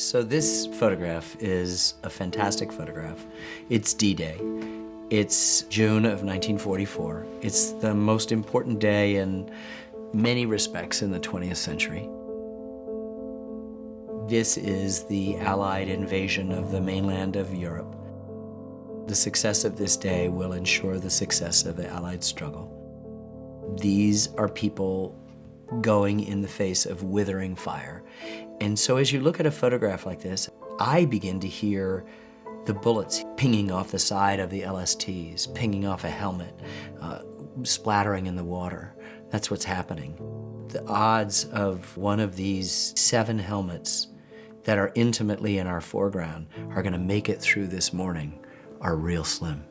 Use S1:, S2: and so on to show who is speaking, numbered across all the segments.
S1: So this photograph is a fantastic photograph. It's D-Day. It's June of 1944. It's the most important day in many respects in the 20th century. This is the Allied invasion of the mainland of Europe. The success of this day will ensure the success of the Allied struggle. These are people going in the face of withering fire. And so as you look at a photograph like this, I begin to hear the bullets pinging off the side of the LSTs, pinging off a helmet, splattering in the water. That's what's happening. The odds of one of these 7 helmets that are intimately in our foreground are going to make it through this morning are real slim.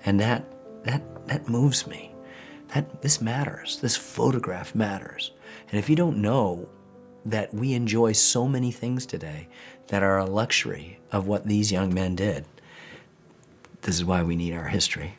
S1: And that moves me. This matters. This photograph matters. And if you don't know that we enjoy so many things today that are a luxury of what these young men did, this is why we need our history.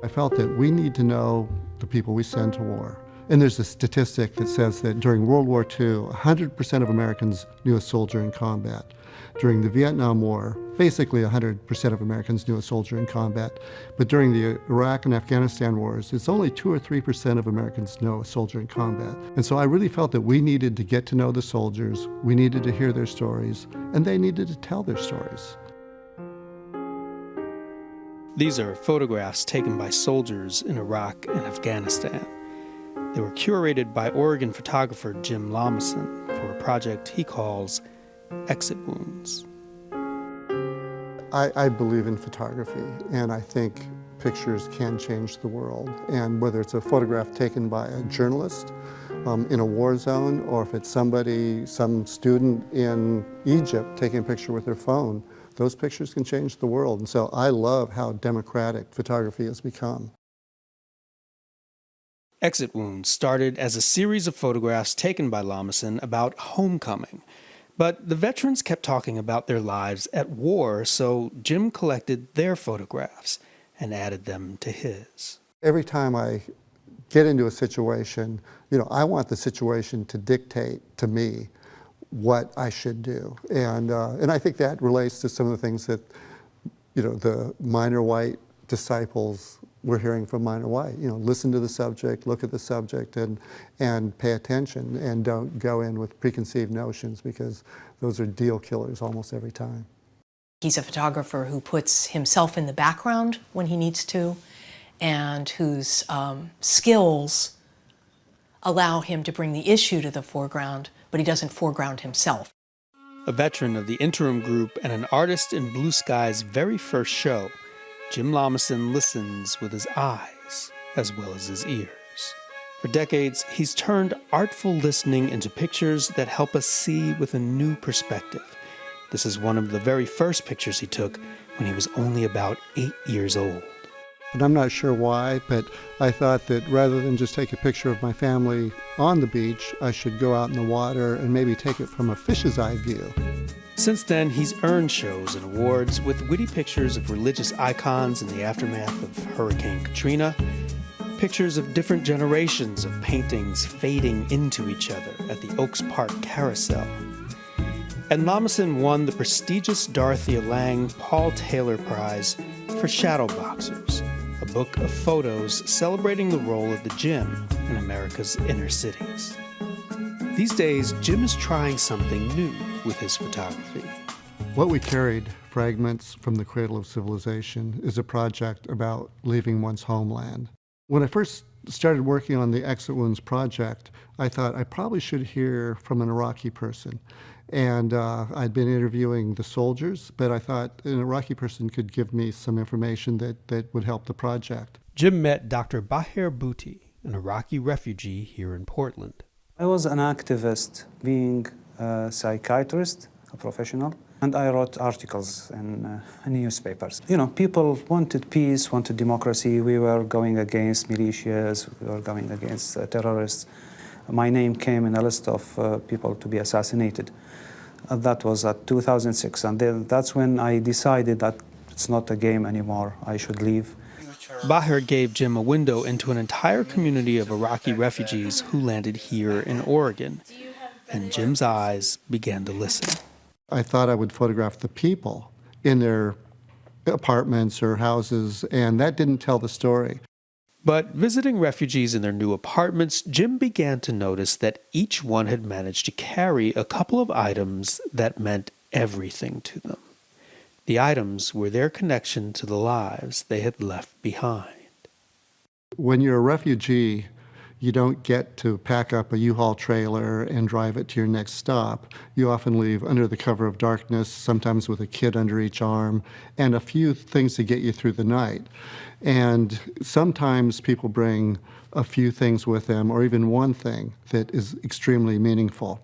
S2: I felt that we need to know the people we send to war. And there's a statistic that says that during World War II, 100% of Americans knew a soldier in combat. During the Vietnam War, basically 100% of Americans knew a soldier in combat. But during the Iraq and Afghanistan wars, it's only 2 or 3% of Americans know a soldier in combat. And so I really felt that we needed to get to know the soldiers, we needed to hear their stories, and they needed to tell their stories.
S3: These are photographs taken by soldiers in Iraq and Afghanistan. They were curated by Oregon photographer Jim Lommasson for a project he calls Exit Wounds.
S2: I believe in photography, and I think pictures can change the world. And whether it's a photograph taken by a journalist in a war zone, or if it's some student in Egypt taking a picture with their phone, those pictures can change the world. And so I love how democratic photography has become.
S3: Exit Wounds started as a series of photographs taken by Lommasson about homecoming. But the veterans kept talking about their lives at war, so Jim collected their photographs and added them to his.
S2: Every time I get into a situation, I want the situation to dictate to me what I should do. And I think that relates to some of the things that, the minor white disciples were hearing from minor white. Listen to the subject, look at the subject, and pay attention, and don't go in with preconceived notions, because those are deal killers almost every time.
S4: He's a photographer who puts himself in the background when he needs to, and whose skills allow him to bring the issue to the foreground, but he doesn't foreground himself.
S3: A veteran of the interim group and an artist in Blue Sky's very first show, Jim Lommasson listens with his eyes as well as his ears. For decades, he's turned artful listening into pictures that help us see with a new perspective. This is one of the very first pictures he took when he was only about 8 years old.
S2: And I'm not sure why, but I thought that rather than just take a picture of my family on the beach, I should go out in the water and maybe take it from a fish's eye view.
S3: Since then, he's earned shows and awards with witty pictures of religious icons in the aftermath of Hurricane Katrina, pictures of different generations of paintings fading into each other at the Oaks Park Carousel. And Lommasson won the prestigious Dorothea Lange Paul Taylor Prize for Shadow Boxers, a book of photos celebrating the role of the gym in America's inner cities. These days, Jim is trying something new with his photography.
S2: What we carried, Fragments from the Cradle of Civilization, is a project about leaving one's homeland. When I first started working on the Exit Wounds project, I thought I probably should hear from an Iraqi person. And I'd been interviewing the soldiers, but I thought an Iraqi person could give me some information that would help the project.
S3: Jim met Dr. Bahir Bhuti, an Iraqi refugee here in Portland.
S5: I was an activist, being a psychiatrist, a professional, And I wrote articles in newspapers. You know, people wanted peace, wanted democracy. We were going against militias, we were going against terrorists. My name came in a list of people to be assassinated. That was at 2006, and then that's when I decided that it's not a game anymore. I should leave.
S3: Baher gave Jim a window into an entire community of Iraqi refugees who landed here in Oregon, and Jim's eyes began to listen.
S2: I thought I would photograph the people in their apartments or houses, and that didn't tell the story.
S3: But visiting refugees in their new apartments, Jim began to notice that each one had managed to carry a couple of items that meant everything to them. The items were their connection to the lives they had left behind.
S2: When you're a refugee, you don't get to pack up a U-Haul trailer and drive it to your next stop. You often leave under the cover of darkness, sometimes with a kid under each arm, and a few things to get you through the night. And sometimes people bring a few things with them, or even one thing that is extremely meaningful.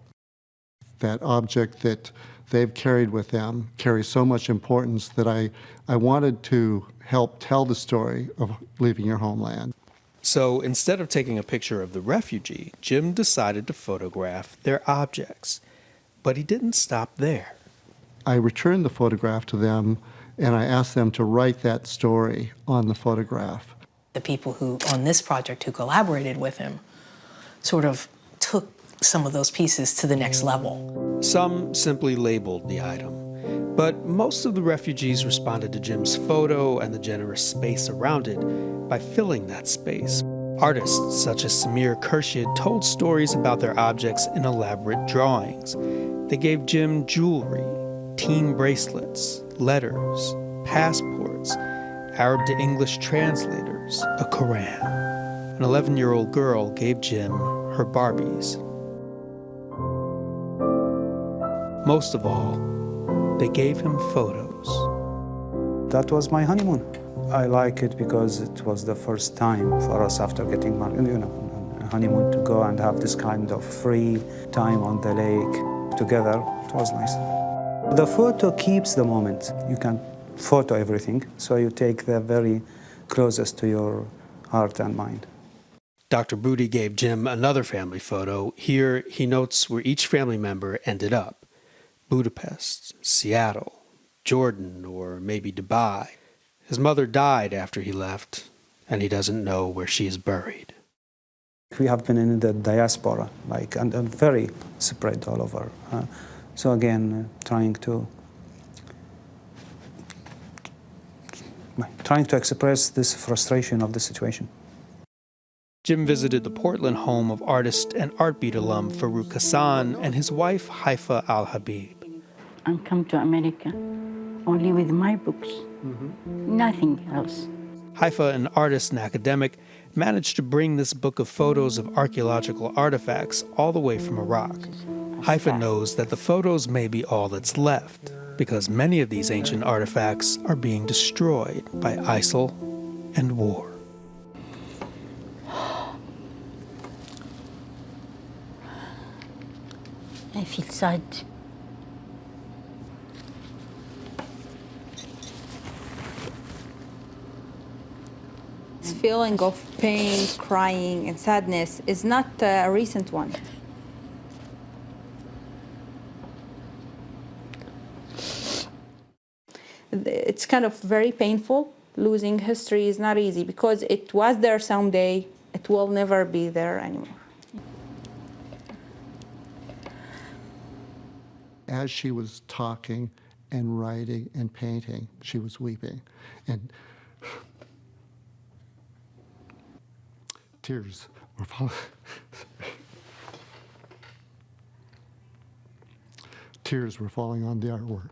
S2: That object that they've carried with them carries so much importance that I wanted to help tell the story of leaving your homeland.
S3: So instead of taking a picture of the refugee, Jim decided to photograph their objects. But he didn't stop there.
S2: I returned the photograph to them, and I asked them to write that story on the photograph.
S4: The people who, on this project, who collaborated with him, sort of took some of those pieces to the next level.
S3: Some simply labeled the item. But most of the refugees responded to Jim's photo and the generous space around it by filling that space. Artists such as Samir Khurshid told stories about their objects in elaborate drawings. They gave Jim jewelry, teen bracelets, letters, passports, Arab to English translators, a Quran. An 11-year-old girl gave Jim her Barbies. Most of all, they gave him photos.
S5: That was my honeymoon. I like it because it was the first time for us after getting married, you know, a honeymoon, to go and have this kind of free time on the lake together. It was nice. The photo keeps the moment. You can photo everything, so you take the very closest to your heart and mind.
S3: Dr. Booty gave Jim another family photo. Here he notes where each family member ended up. Budapest, Seattle, Jordan, or maybe Dubai. His mother died after he left, and he doesn't know where she is buried.
S5: We have been in the diaspora, and very spread all over. So again, trying to express this frustration of the situation.
S3: Jim visited the Portland home of artist and Art Beat alum Farouk Hassan and his wife Haifa Al-Habib.
S6: I come to America only with my books, nothing else.
S3: Haifa, an artist and academic, managed to bring this book of photos of archaeological artifacts all the way from Iraq. Haifa knows that the photos may be all that's left, because many of these ancient artifacts are being destroyed by ISIL and war.
S6: I feel sad.
S7: This feeling of pain, crying, and sadness is not a recent one. It's kind of very painful. Losing history is not easy because it was there someday. It will never be there anymore.
S2: As she was talking and writing and painting, she was weeping. And tears were falling. Tears were falling on the artwork.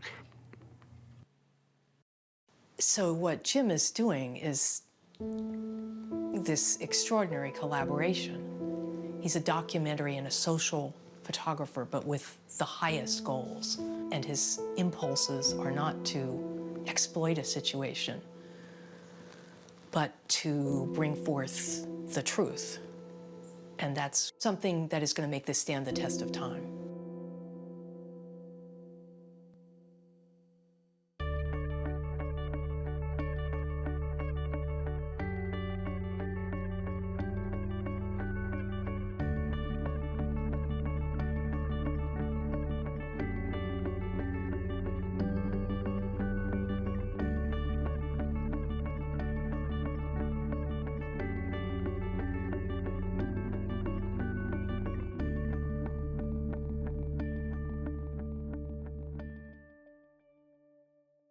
S4: So what Jim is doing is this extraordinary collaboration. He's a documentary and a social photographer, but with the highest goals. And his impulses are not to exploit a situation, but to bring forth the truth. And that's something that is going to make this stand the test of time.